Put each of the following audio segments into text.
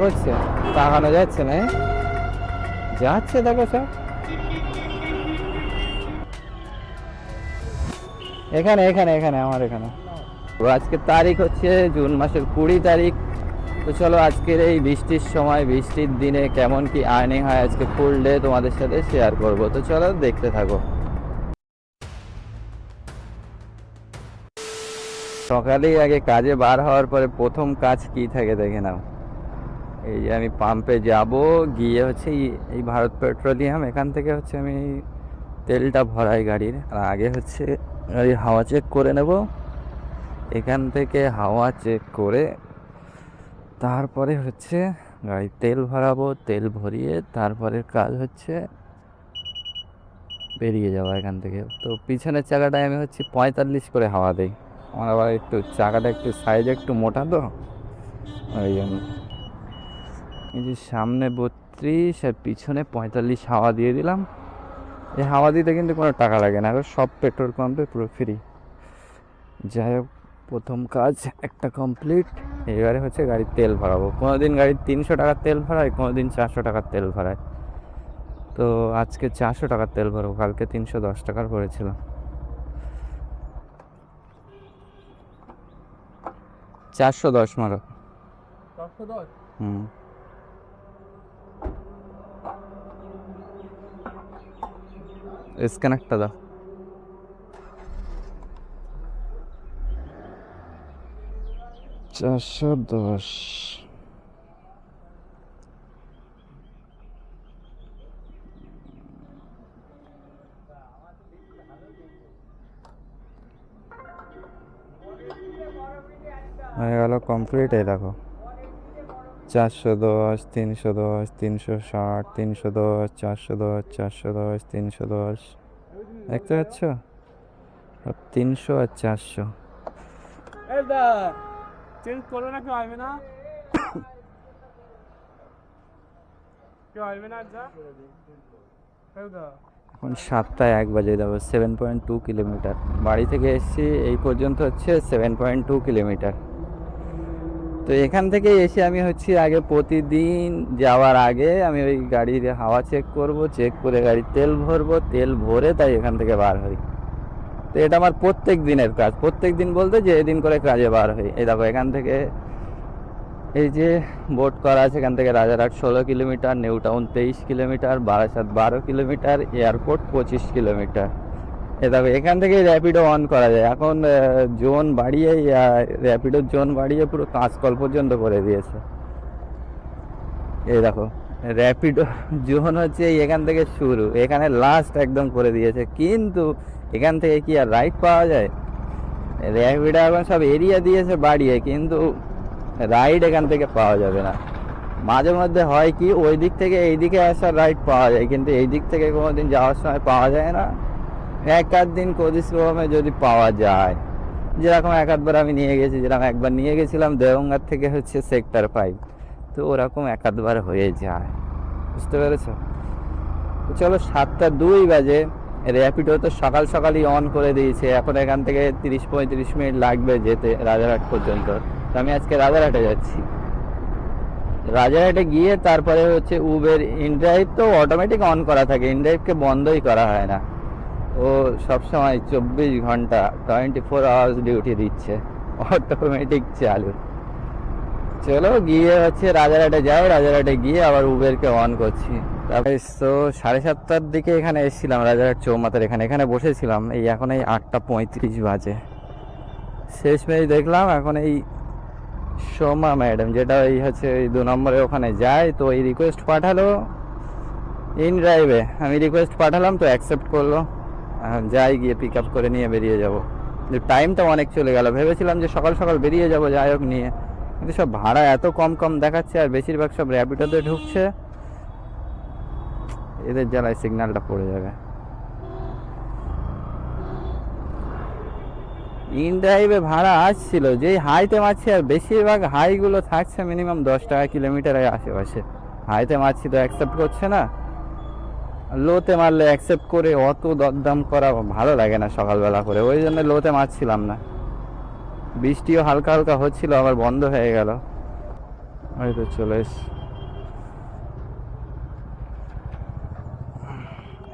বুঝছে তাকানো যাচ্ছে না, যাচ্ছে দেখো সব এখানে এখানে এখানে আমার এখানে। তো আজকের তারিখ হচ্ছে জুন মাসের 20 তারিখ। তো চলো আজকের এই বৃষ্টির সময় বৃষ্টির দিনে কেমন কি আর্নিং হয় আজকে ফুল ডে তোমাদের সাথে শেয়ার করব। তো চলো দেখতে থাকো। সকালেই আগে কাজে বার হওয়ার পরে প্রথম কাজ কি থাকে দেখে নাও। এই যে আমি পাম্পে যাব, গিয়ে হচ্ছে এই ভারত পেট্রোলিয়াম, এখান থেকে হচ্ছে আমি তেলটা ভরাই গাড়ির। আর আগে হচ্ছে গাড়ির হাওয়া চেক করে নেব। এখান থেকে হাওয়া চেক করে তারপরে হচ্ছে গাড়ি তেল ভরাবো। তেল ভরিয়ে তারপরে কাজ হচ্ছে বেরিয়ে যাওয়া এখান থেকে। তো পিছনের চাকাটায় আমি হচ্ছে 45 করে হাওয়া দিই। আমার আবার একটু চাকাটা একটু সাইজে একটু মোটা, তো ওই জন্য। এই যে সামনে 32 আর পিছনে 45 হাওয়া দিয়ে দিলাম। এই হাওয়া দিতে কিন্তু কোনো টাকা লাগে না, সব পেট্রোল পাম্পে পুরো ফ্রি। যাই হোক, প্রথম কাজ একটা কমপ্লিট। এবারে হচ্ছে গাড়ির তেল ভরাবো। কোনোদিন গাড়ির 300 টাকার তেল ভরাই, কোনোদিন 400 টাকার তেল ভরাই। তো আজকে 400 টাকার তেল ভরবো, কালকে 310 টাকার ভরেছিলাম। 410 মারো। 410? হুম। স্ক্যানারটা দাও। 410। হয়ে গেল কমপ্লিট। এই দেখো 410, 310, 360, 310, 410, 410, 310, দেখতে পাচ্ছ? 300 আর 400। চেঞ্জ করো না, কেউ আসবে না, কেউ আসবে না। এখন 7টা 1 বাজে যাবো। 7.2 কিলোমিটার বাড়ি থেকে এসেছি, এই পর্যন্ত হচ্ছে 7.2 কিলোমিটার। তো এখান থেকে এসে আমি হচ্ছে আগে প্রতিদিন যাওয়ার আগে আমি ওই গাড়ির হাওয়া চেক করব, চেক করে গাড়ির তেল ভরবো, তেল ভরে তাই এখান থেকে বার হই। তো এটা আমার প্রত্যেক দিনের কাজ। প্রত্যেক দিন বলতে যে এদিন করে কাজে বার হই। এই দেখো এখান থেকে এই যে বোট করা আছে, এখান থেকে Rajarhat 16 kilometre, New Town 23 kilometre, Barasat 12 kilometre, airport 25 kilometre. এ দেখো এখান থেকে র্যাপিডো অন করা যায়। এখন জোন বাড়িয়ে, র্যাপিডোর জোন বাড়িয়ে পুরো কাঁচকল পর্যন্ত করে দিয়েছে। এই দেখো র্যাপিডো জোন হচ্ছে এখান থেকে শুরু, এখানে লাস্ট একদম করে দিয়েছে। কিন্তু এখান থেকে কি আর রাইড পাওয়া যায়? র্যাপিডো এখন সব এরিয়া দিয়েছে বাড়িয়ে, কিন্তু রাইড এখান থেকে পাওয়া যাবে না। মাঝে মধ্যে হয় কি ওই দিক থেকে এই দিকে আসার রাইড পাওয়া যায়, কিন্তু এই দিক থেকে কোনোদিন যাওয়ার সময় পাওয়া যায় না। এক আধ দিন কোদিশ্রমে যদি পাওয়া যায়, যেরকম এক আধবার আমি নিয়ে গেছি, যেরকম একবার নিয়ে গেছিলাম দেওঘর থেকে হচ্ছে সেক্টর 5। তো ওরকম এক আধবার হয়ে যায়, বুঝতে পেরেছো? চলো 7টা 2 বাজে। র্যাপিডো তো সকাল সকালই অন করে দিয়েছে। এখন এখান থেকে 30-35 মিনিট লাগবে যেতে রাজারহাট পর্যন্ত। তো আমি আজকে রাজারহাটে যাচ্ছি। রাজারহাটে গিয়ে তারপরে হচ্ছে উবের ইনড্রাইভ তো অটোমেটিক অন করা থাকে, ইনড্রাইভকে বন্ধই করা হয় না। ও সবসময় 24 ঘন্টা 24 আওয়ার্স ডিউটি দিচ্ছে, অটোমেটিক চালু। চলো গিয়ে হচ্ছে রাজারহাটে যাই, রাজারহাটে গিয়ে আবার উবেরকে অন করছি। তারপরে তো 7:30টার দিকে এখানে এসেছিলাম রাজারহাট চৌমাথার এখানে, এখানে বসেছিলাম। এই এখন এই 8টা 35 বাজে। শেষমেশ দেখলাম এখন এই সোমা ম্যাডাম, যেটা এই হচ্ছে এই 2 নম্বরে ওখানে যায়, তো এই রিকোয়েস্ট পাঠালো ইন ড্রাইভে। আমি রিকোয়েস্ট পাঠালাম, তো অ্যাকসেপ্ট করলো। যাই গিয়ে পিক আপ করে নিয়ে বেরিয়ে যাব। যে টাইমটা অনেক চলে গেল, ভেবেছিলাম যে সকাল সকাল বেরিয়ে যাব যাই হোক নিয়ে, কিন্তু সব ভাড়া এত কম কম দেখাচ্ছে, আর বেশিরভাগ সব র্যাপিডোতে ঢুকছে। এদের জ্বালায় সিগন্যালটা পড়ে যাবে। ইন ড্রাইভে ভাড়া আসছিল যেই হাইতে মারছি, আর বেশিরভাগ হাইগুলো থাকছে মিনিমাম 10 টাকা কিলোমিটারের আশেপাশে। হাইতে মারছি তো অ্যাকসেপ্ট করছে না, লোতে মারলে অ্যাকসেপ্ট করে অত দরদাম করা ভালো লাগে না সকালবেলা করে, ওই জন্য লোতে মারছিলাম না। বৃষ্টিও হালকা হালকা হচ্ছিল, আবার বন্ধ হয়ে গেল। ওই তো চলে এসছি।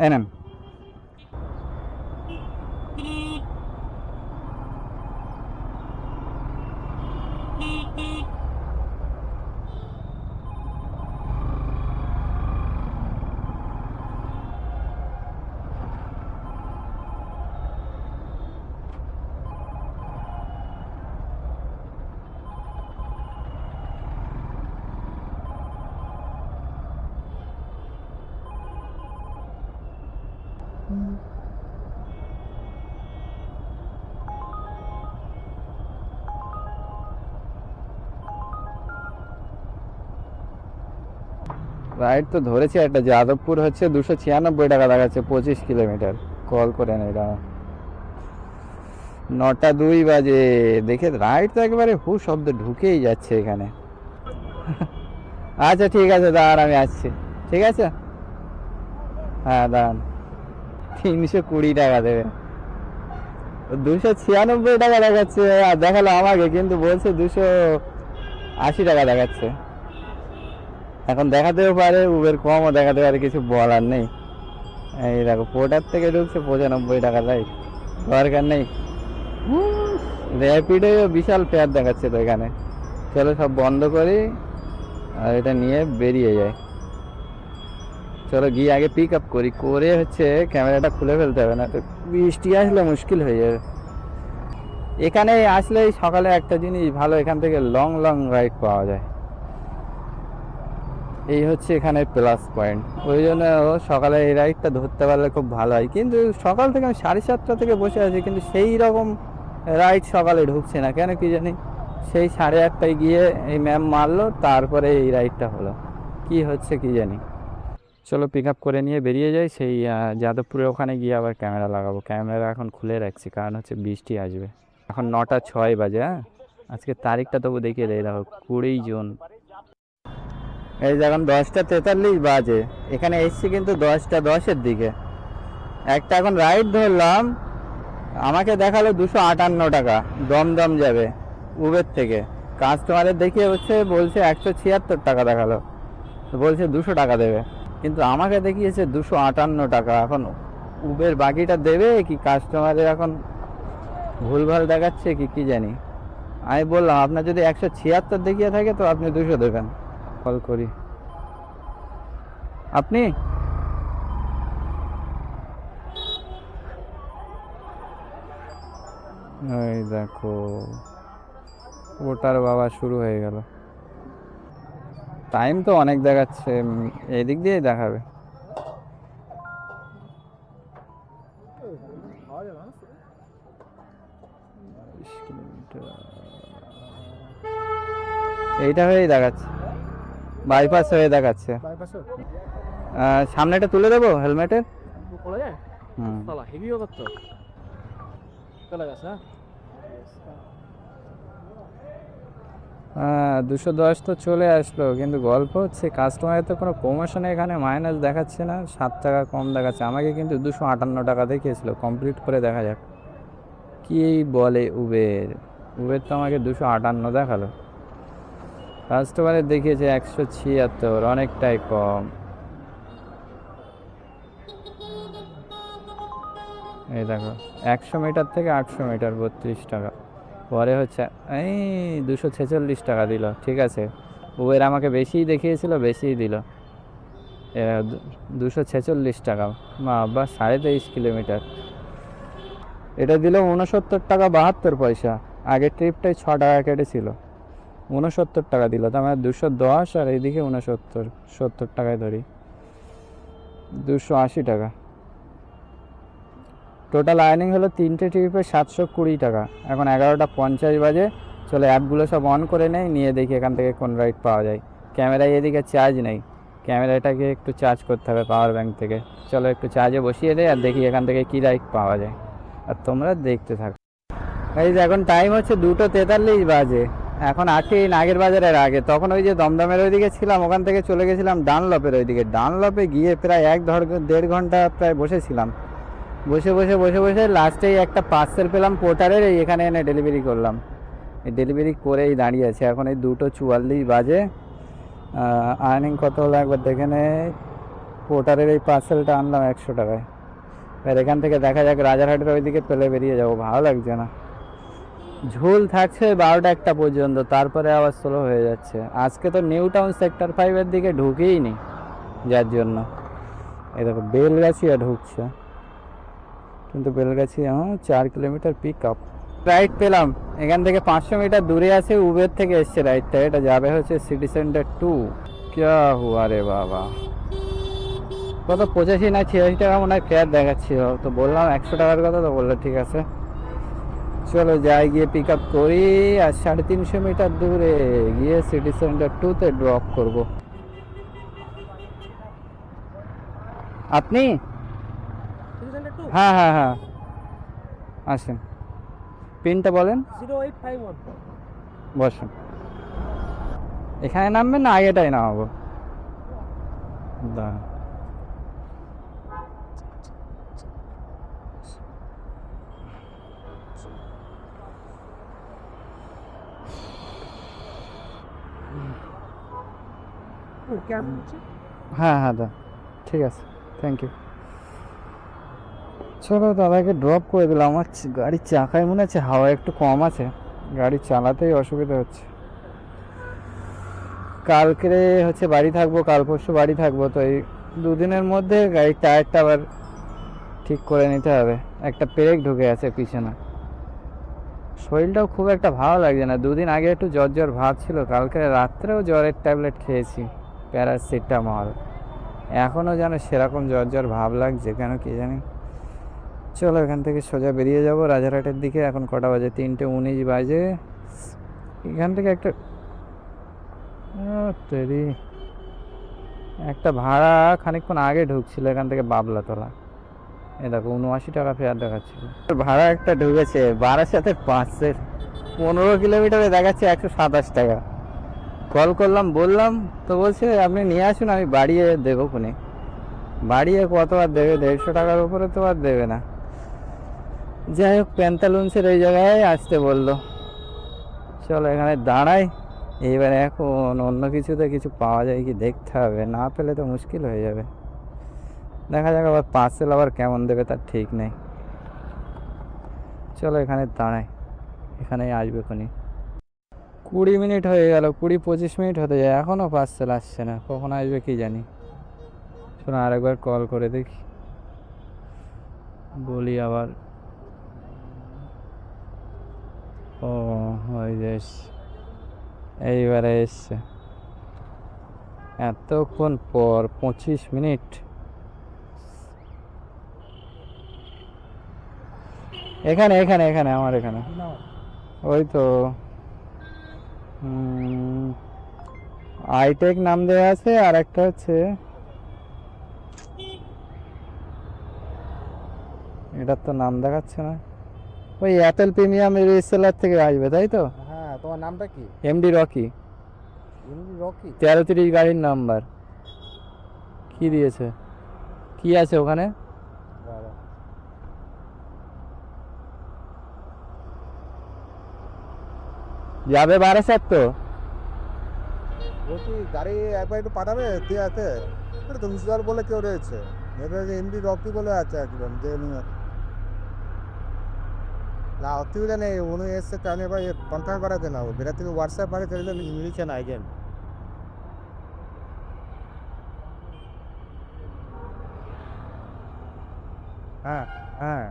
এনেন রাইড তো ধরেছি একটা, যাদবপুর হচ্ছে 296 টাকা দেখাচ্ছে, 25 কিলোমিটার। কল করে নেই দাঁড়া। 9টা 2 বাজে। দেখে রাইড তো একেবারে হু শব্দ ঢুকেই যাচ্ছে এখানে। আচ্ছা ঠিক আছে, দাঁড়ান আমি আসছি। ঠিক আছে, হ্যাঁ দাঁড়ান। 320 টাকা দেবে। 296 টাকা দেখাচ্ছে, আর দেখালো আমাকে, কিন্তু বলছে 280 টাকা দেখাচ্ছে। এখন দেখাতেও পারে, উবের কমও দেখাতে পারে, কিছু বলার নেই। এই দেখো, পোর্টার থেকে ঢুকছে 95 টাকা। রাইট, দরকার নেই। র্যাপিডো বিশাল ফেয়ার দেখাচ্ছে তো এখানে। চলো সব বন্ধ করি আর এটা নিয়ে বেরিয়ে যায়। চলো গিয়ে আগে পিক আপ করি, করে হচ্ছে ক্যামেরাটা খুলে ফেলতে হবে, না তো বৃষ্টি আসলে মুশকিল হয়ে যাবে। এখানে আসলে সকালে একটা জিনিস ভালো, এখান থেকে লং লং রাইড পাওয়া যায়। এই হচ্ছে এখানে প্লাস পয়েন্ট। ওই জন্য সকালে এই রাইডটা ধরতে পারলে খুব ভালো হয়। কিন্তু সকাল থেকে আমি 7:30 থেকে বসে আছি, কিন্তু সেই রকম রাইড সকালে ঢুকছে না কেন কি জানি। সেই 8:30টায় গিয়ে এই ম্যাম মারলো, তারপরে এই রাইডটা হলো। কি হচ্ছে কি জানি। চলো পিক আপ করে নিয়ে বেরিয়ে যাই। সেই যাদবপুরে ওখানে গিয়ে আবার ক্যামেরা লাগাবো। ক্যামেরা এখন খুলে রাখছি, কারণ হচ্ছে বৃষ্টি আসবে। এখন 9টা 6 বাজে। হ্যাঁ, আজকে তারিখটা তবু দেখিয়ে দেয়, দেখো 20 জুন। এই যখন 10টা 43 বাজে, এখানে এসছি কিন্তু 10টা 10-এর দিকে। একটা এখন রাইড ধরলাম, আমাকে দেখালো 258 টাকা, দমদম যাবে উবের থেকে। কাস্টমারের দেখিয়ে বলছে 176 টাকা দেখালো, বলছে 200 টাকা দেবে, কিন্তু আমাকে দেখিয়েছে 258 টাকা। এখন উবের বাকিটা দেবে কি কাস্টমারের এখন ভুলভাল দেখাচ্ছে কি কি জানি। আমি বললাম আপনার যদি 176 দেখিয়ে থাকে তো আপনি 200 দেবেন। কল করি। আপনি এই দেখো, ওটার বাবা শুরু হয়ে গেল। টাইম তো অনেক দেখাচ্ছে, এদিক দিয়েই দেখাবে। এইটা হয়েই দেখাচ্ছে, বাইপাস হয়ে দেখাচ্ছে। সামনেটা তুলে দেবো হেলমেটের। হ্যাঁ 210 তো চলে আসলো, কিন্তু গল্প হচ্ছে কাস্টমারের তো কোনো প্রমোশনে এখানে মাইনাস দেখাচ্ছে না, 7 টাকা কম দেখাচ্ছে। আমাকে কিন্তু 258 টাকা দেখিয়েছিল। কমপ্লিট করে দেখা যাক কি বলে উবের। উবের তো আমাকে 258 দেখালো, কাস্টমারের দেখিয়েছে 176, অনেকটাই কম। এই দেখো 100 মিটার থেকে 800 মিটার 32 টাকা। পরে হচ্ছে এই 246 টাকা দিল। ঠিক আছে, উবের আমাকে বেশিই দেখিয়েছিল, বেশিই দিল। 246 টাকা, বা 23.5 কিলোমিটার। এটা দিল 69 টাকা 72 পয়সা। আগের ট্রিপটাই 6 টাকা কেটেছিল, 69 টাকা দিল। তো আমার 210, আর এইদিকে 69, 70 টাকায় ধরি, 280 টাকা। টোটাল আর্নিং হলো 3টে ট্রিপে 720 টাকা। এখন 11টা 50 বাজে। চলো অ্যাপগুলো সব অন করে নেই, নিয়ে দেখি এখান থেকে কোন রাইড পাওয়া যায়। ক্যামেরায় এদিকে চার্জ নেই, ক্যামেরাটাকে একটু চার্জ করতে হবে পাওয়ার ব্যাঙ্ক থেকে। চলো একটু চার্জে বসিয়ে দেয় আর দেখি এখান থেকে কী রাইড পাওয়া যায়, আর তোমরা দেখতে থাকো। এই যে এখন টাইম হচ্ছে 2টা 43 বাজে। এখন আছি নাগের বাজারের আগে। তখন ওই যে দমদমের ওইদিকে ছিলাম, ওখান থেকে চলে গেছিলাম ডানলপের ওইদিকে। ডানলপে গিয়ে প্রায় 1-1.5 ঘন্টা প্রায় বসেছিলাম। বসে বসে বসে বসে লাস্টেই একটা পার্সেল পেলাম পোর্টারের, এখানে এনে ডেলিভারি করলাম। এই ডেলিভারি করেই দাঁড়িয়ে আছে। এখন এই 2টা 44 বাজে। আর্নিং কত হলো একবার দেখে নে। পোর্টারের এই পার্সেলটা আনলাম 100 টাকায়। এবার এখান থেকে দেখা যাক রাজারহাটের ওইদিকে পেলে বেরিয়ে যাবো, ভালো লাগছে না। ঝুল থাকছে 12টা 1টা পর্যন্ত, তারপরে আবার স্লো হয়ে যাচ্ছে। আজকে তো নিউ টাউন সেক্টর 5-এর দিকে ঢুকেই নি, যার জন্য এই দেখো বেলগাছিয়া ঢুকছে, কিন্তু Belgachia 4 kilometre pick up. Ride পেলাম, এখান থেকে 500 মিটার দূরে আছে, উবের থেকে এসছে রাইটটা। এটা যাবে হচ্ছে সিটি সেন্টার 2। ক্যা হুয়া রে বাবা, কত 85 না 86 টাকা মনে হয় ফেয়ার দেখাচ্ছিল। তো বললাম 100 টাকার কথা, তো বললো ঠিক আছে চলো যাই, গিয়ে পিক আপ করি। আর 350 মিটার দূরে গিয়ে সিটি সেন্টার 2-তে ড্রপ করব। আপনি? হ্যাঁ হ্যাঁ হ্যাঁ, আসেন। পিনটা বলেন। 0851। বসুন। এখানে নামবেন না আগেটাই নামাবো? দাঁড়ান। হ্যাঁ হ্যাঁ দা, ঠিক আছে, থ্যাংক ইউ। চলো দাদাকে ড্রপ করে দিলাম। আমার গাড়ির চাকায় মনে হচ্ছে হাওয়া একটু কম আছে, গাড়ি চালাতেই অসুবিধা হচ্ছে। কালকে হচ্ছে বাড়ি থাকবো, কাল পরশু বাড়ি থাকবো, তো এই দুদিনের মধ্যে গাড়ির টায়ারটা আবার ঠিক করে নিতে হবে। একটা পেরেক ঢুকে আছে পিছনে। শরীরটাও খুব একটা ভালো লাগছে না। দুদিন আগে একটু জ্বর জ্বর ভাব ছিল, কালকে রাত্রেও জ্বরের ট্যাবলেট খেয়েছি, প্যারাসিটামল। এখনও যেন সেরকম জ্বর জ্বর ভাব লাগছে, কেন কি জানি। চলো এখান থেকে সোজা বেরিয়ে যাব রাজারহাটের দিকে। এখন কটা বাজে? 3:19 বাজে। এখান থেকে একটা তৈরি একটা ভাড়া খানিকক্ষণ আগে ঢুকছিল এখান থেকে বাবলাতলা। এ দেখো 79 টাকা ফেয়ার দেখাচ্ছিল। ভাড়া একটা ঢুকেছে বারাসাতে 5-এর, 15 কিলোমিটারে দেখাচ্ছে 127 টাকা। কল করলাম, বললাম, তো বলছে আপনি নিয়ে আসুন, আমি বাড়িয়ে দেবো কোনে। বাড়িয়ে কত আর দেবে? 150 টাকার উপরে তো আর দেবে না। যাই হোক, প্যান্তালুন্সের এই জায়গায় আসতে বললো। চলো এখানে দাঁড়াই। এইবারে এখন অন্য কিছুতে কিছু পাওয়া যায় কি দেখতে হবে, না পেলে তো মুশকিল হয়ে যাবে। দেখা যাক আবার পার্সেল আবার কেমন দেবে তার ঠিক নেই। চলো এখানে দাঁড়াই, এখানেই আসবে কোনি। 20 মিনিট হয়ে গেল, 20-25 মিনিট হতে যায়, এখনও পার্সেল আসছে না। কখন আসবে কি জানি। শোনো আরেকবার কল করে দেখি, বলি আবার। ও ওই যে এইবারে এসছে, এতক্ষণ পর 25 মিনিট। এখানে এখানে এখানে আমার এখানে, ওই তো আইটেক নাম দেওয়া আছে, আর একটা হচ্ছে এটার তো নাম দেখাচ্ছে না। ওই অ্যাপেল প্রিমিয়াম রিসেলার থেকে আসবে, তাই তো? হ্যাঁ, তোমার নামটা কি? MD Rocky. এমনি রকি? 1330 গাড়ির নাম্বার। কি দিয়েছে, কি আছে ওখানে? যাবে 12 তো? বলছি গাড়ি একবার একটু পাঠাবে, ঠিক আছে? তুমসিদার বলে কেউ রয়েছে, এটা যে এমডি রকি বলে আছে একজন, যে না অসুবিধা নেই, উনি এসছে তো আমি এবার কনফার্ম করাতে না, বেটা থেকে হোয়াটসঅ্যাপ মানে চলে মিলছে না আইজেন। হ্যাঁ হ্যাঁ,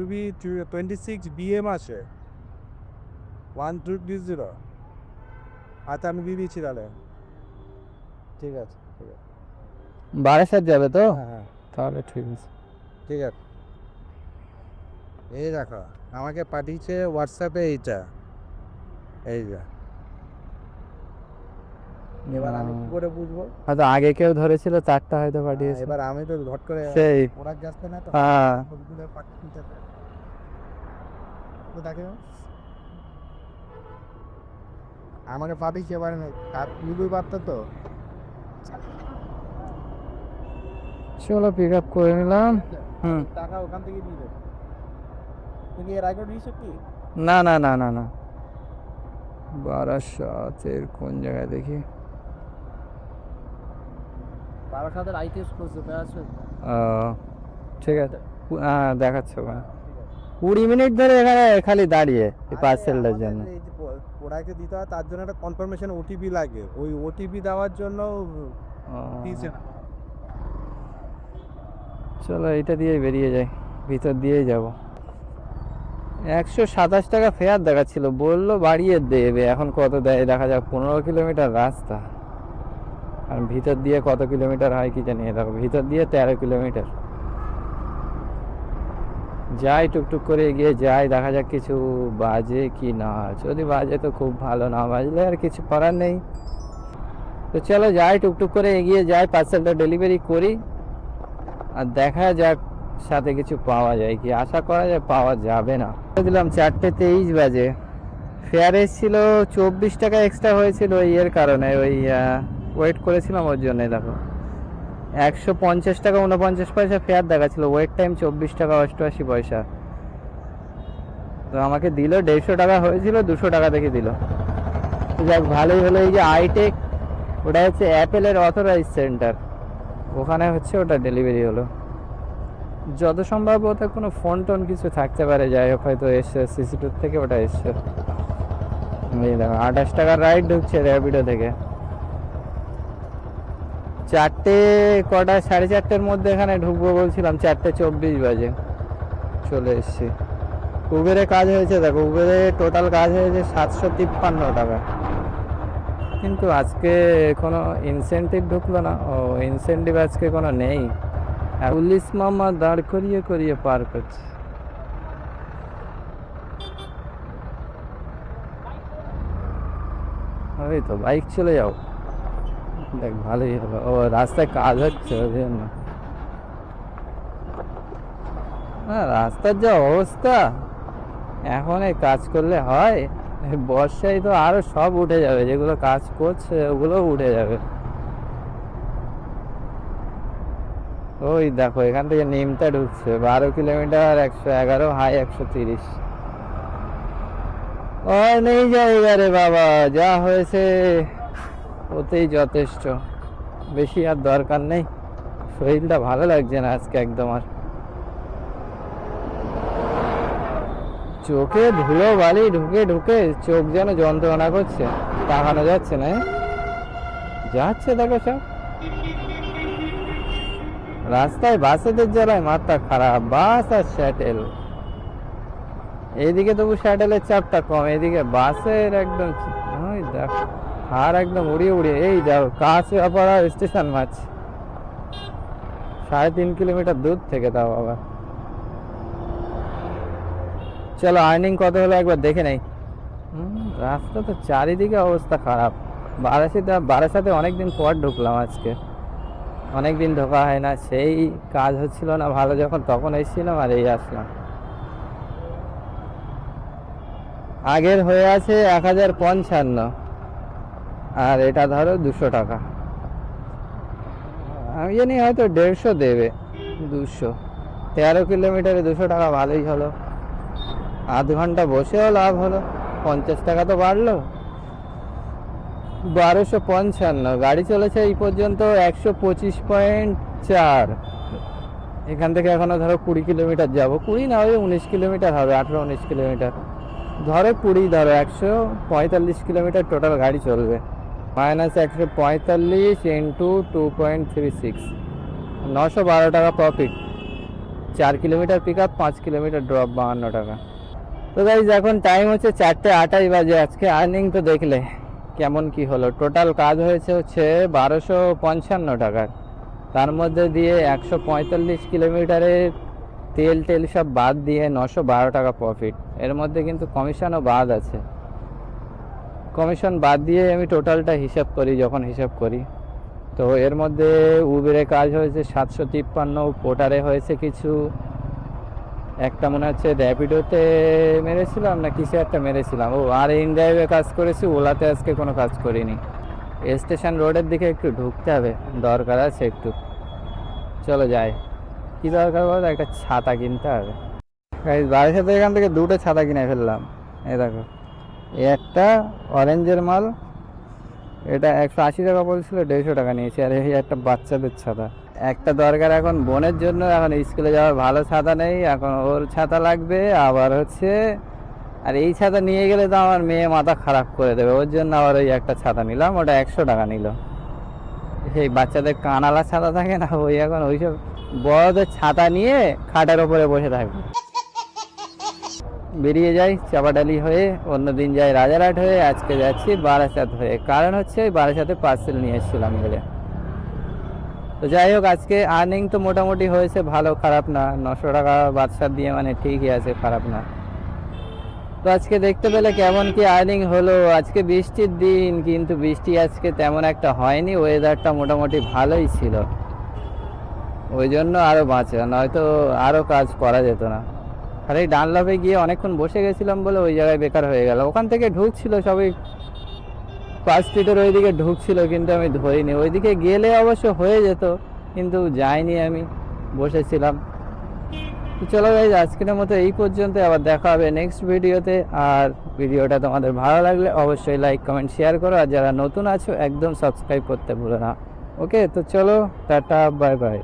WB 26 BM আছে 1220। আচ্ছা আমি দিয়ে দিচ্ছি তাহলে। ঠিক আছে ঠিক আছে। 12 যাবে তো? হ্যাঁ হ্যাঁ তাহলে ঠিক আছে। ঠিক আছে। এই দেখো আমাকে পাঠিয়েছে হোয়াটসঅ্যাপে এইটা, এই যা। এবার আমি কি করে বুঝবো? হয়তো আগে কেউ ধরেছিল, 4টা হয়তো পাঠিয়েছে। এবার আমি তো ঘট করে সেই ওরা যাচ্ছে না তো, হ্যাঁ। সবগুলো পাঠিয়ে তো দেখে আমাকে পাঠিয়েছে, এবার বুঝতেই পারতো তো। চলো পিক আপ করে নিলাম। টাকা ওখান থেকে দিয়ে দেবে। তুমি এর আগে নিয়েছো কি? না না না না না, বারাসাতের কোন জায়গায় দেখি? বারাসাতের আইটিএস করছে আছে। ঠিক আছে, হ্যাঁ দেখাচ্ছে ওখানে 20 মিনিট ধরে এখানে খালি দাঁড়িয়ে এই পার্সেলটার জন্য। এই যে প্রোডাক্টে দিতে হয় তার জন্য একটা কনফার্মেশন ওটিপি লাগে, ওই ওটিপি দেওয়ার জন্য দিয়েছে না। চলো এটা দিয়েই বেরিয়ে যাই, ভিতর দিয়েই যাব। 127 টাকা ফেয়ার দেখাচ্ছিল, বললো বাড়িয়ে দেবে, এখন কত দেয় দেখা যাক। 15 কিলোমিটার রাস্তা, আর ভিতর দিয়ে কত কিলোমিটার হয় কি জানি। দেখো ভিতর দিয়ে 13 কিলোমিটার। যাই টুকটুক করে এগিয়ে যাই, দেখা যাক কিছু বাজে কি না। যদি বাজে তো খুব ভালো, না বাজলে আর কিছু করার নেই। তো চলো যাই, টুকটুক করে এগিয়ে যাই, পার্সেলটা ডেলিভারি করি, আর দেখা যাক সাথে কিছু পাওয়া যায় কি। আশা করা যায় পাওয়া যাবে না। দিলাম 4:23 বাজে। ফেয়ার এসেছিল 24 টাকা এক্সট্রা হয়েছিল এর কারণে, ওই ওয়েট করেছিলাম ওর জন্য। দেখো 150 টাকা 49 পয়সা ফেয়ার দেখাচ্ছিল, ওয়েট টাইম 24 টাকা 88 পয়সা। তো আমাকে দিল 150 টাকা হয়েছিল, 200 টাকা দেখে দিল। যাক ভালোই হলো। এই যে আইটেক, ওটা হচ্ছে অ্যাপেলের অথরাইজ সেন্টার, ওখানে হচ্ছে ওটা ডেলিভারি হলো। যত সম্ভব ওতে কোনো ফোন টোন কিছু থাকতে পারে, যাই হোক হয়তো এসছে সিসিটিভি থেকে, ওটা এসছে। এই দেখো 28 টাকার রাইড ঢুকছে র্যাপিডো থেকে। 4:30 মধ্যে এখানে ঢুকবো বলছিলাম, 4:24 বাজে চলে এসছি। উবেরে কাজ হয়েছে, দেখো উবেরে টোটাল কাজ হয়েছে 753 টাকা, কিন্তু আজকে কোনো ইনসেন্টিভ ঢুকলো না। ও ইনসেন্টিভ আজকে কোনো নেই। পুলিশ মামা দাঁড় করিয়ে করিয়ে পার করছে। ওই তো বাইক চলে যাও, দেখ ভালোই হলো। ও রাস্তায় কাজ হচ্ছে ওই জন্য। হ্যাঁ রাস্তার যা অবস্থা, এখন এই কাজ করলে হয়? এই বর্ষায় তো আরো সব উঠে যাবে, যেগুলো কাজ করছে ওগুলো উঠে যাবে। ওই দেখো এখান থেকে নিমতা ঢুকছে 12 কিলোমিটার, 111, হাই 130। ও নেই জায়গা রে বাবা, যা হয়েছে ওতেই যথেষ্ট, বেশি আর দরকার নেই। শরীরটা ভালো লাগছে না আজকে একদম। আর চোখে ধুলো বালি ঢুকে ঢুকে চোখ যেন যন্ত্রণা করছে, তাকানো যাচ্ছে না। যাচ্ছে দেখো সব রাস্তায়, বাসেদের জ্বালায় মাথা খারাপ। বাস আর শ্যাটেল, এইদিকে তবু শ্যাটেলের চাপটা কম, এদিকে বাসের একদম ওই দেখো আর একদম উড়িয়ে উড়িয়ে। এই দেখো কাঁচরাপাড়া স্টেশন মাছ 3.5 কিলোমিটার দূর থেকে, তাও আবার। চলো আর্নিং কত হলো একবার দেখে নেই। রাস্তা তো চারিদিকে অবস্থা খারাপ। বারাসাতে অনেকদিন পর ঢুকলাম আজকে, অনেকদিন ঢোকা হয় না। সেই কাজ হচ্ছিল না ভালো যখন, তখন এসেছিলাম, আর এই আসলাম। আগের হয়ে আছে 1055, আর এটা ধরো 200 টাকা। আমি জানি হয়তো 150 দেবে। 200, 13 কিলোমিটারে 200 টাকা, ভালোই হলো। আধ ঘন্টা বসেও লাভ হলো, 50 টাকা তো বাড়লো। 1255, গাড়ি চলেছে এই পর্যন্ত 125.4। এখান থেকে এখনো ধরো 20 কিলোমিটার যাবো, 20 না ওই 19 কিলোমিটার হবে, 18-19 কিলোমিটার ধরো, 20 ধরো, 145 কিলোমিটার টোটাল গাড়ি চলবে। -145 ইন্টু 2.36, 912 টাকা profit. 4 kilometre pick up, 5 kilometre drop, 52 টাকা। তো গাইজ এখন টাইম হচ্ছে 4:28 বাজে। আজকে আর্নিং তো দেখলে কেমন কি হলো। টোটাল কাজ হয়েছে হচ্ছে 1255 টাকার, তার মধ্যে দিয়ে 145 কিলোমিটারের তেল টেল সব বাদ দিয়ে 912 টাকা প্রফিট। এর মধ্যে কিন্তু কমিশনও বাদ আছে, কমিশন বাদ দিয়ে আমি টোটালটা হিসাব করি, যখন হিসাব করি। তো এর মধ্যে উবেরে কাজ হয়েছে 753, পোর্টারে হয়েছে কিছু, একটা মনে হচ্ছে র্যাপিডোতে মেরেছিলাম না কিসে একটা মেরেছিলাম। ও আর ইনড্রাইভে কাজ করেছি, ওলাতে আজকে কোনো কাজ করিনি। স্টেশন রোডের দিকে একটু ঢুকতে হবে, দরকার আছে একটু। চলো যাই। কী দরকার বলো? একটা ছাতা কিনতে হবে। বাড়ির সাথে এখান থেকে 2টো ছাতা কিনে ফেললাম। এই দেখো এই একটা অরেঞ্জের মাল, এটা 180 টাকা বলছিল, 150 টাকা নিয়েছে। আর এই একটা বাচ্চাদের ছাতা, একটা দরকার এখন বোনের জন্য, এখন স্কুলে যাওয়ার ভালো ছাতা নেই, এখন ওর ছাতা লাগবে। আবার হচ্ছে আর এই ছাতা নিয়ে গেলে তো আমার মেয়ে মাথা খারাপ করে দেবে, ওর জন্য আবার ওই একটা ছাতা নিলাম, ওটা 100 টাকা নিল। সেই বাচ্চাদের কানালা ছাতা থাকে না, ওই এখন ওইসব বড়দের ছাতা নিয়ে খাটের ওপরে বসে থাকবে। বেরিয়ে যাই চাপাডালি হয়ে, অন্যদিন যাই রাজারহাট হয়ে, আজকে যাচ্ছি বারাসাত হয়ে। কারণ হচ্ছে বারাসাতে পার্সেল নিয়ে এসেছিলাম বলে। তো যাই হোক, আজকে আর্নিং তো মোটামুটি হয়েছে, ভালো খারাপ না। 900 টাকা বাদশার দিয়ে মানে ঠিকই আছে, খারাপ না। তো আজকে দেখতে পেলে কেমন কি আর্নিং হলো। আজকে বৃষ্টির দিন, কিন্তু বৃষ্টি আজকে তেমন একটা হয়নি, ওয়েদারটা মোটামুটি ভালোই ছিল, ওই জন্য আরও বাঁচে, নয়তো আরও কাজ করা যেত না। আর এই ডানলপে গিয়ে অনেকক্ষণ বসে গেছিলাম বলে ওই জায়গায় বেকার হয়ে গেল। ওখান থেকে ঢুকছিল সবাই, 5 ফিটের ওইদিকে ঢুকছিল, কিন্তু আমি ধরিনি। ওইদিকে গেলে অবশ্য হয়ে যেত, কিন্তু যাইনি, আমি বসেছিলাম। তো চলো গাইজ, আজকের মতো এই পর্যন্ত, আবার দেখা হবে নেক্সট ভিডিওতে। আর ভিডিওটা তোমাদের ভালো লাগলে অবশ্যই লাইক কমেন্ট শেয়ার করো, আর যারা নতুন আছো একদম সাবস্ক্রাইব করতে ভুলো না। ওকে, তো চলো, টাটা, বাই বাই।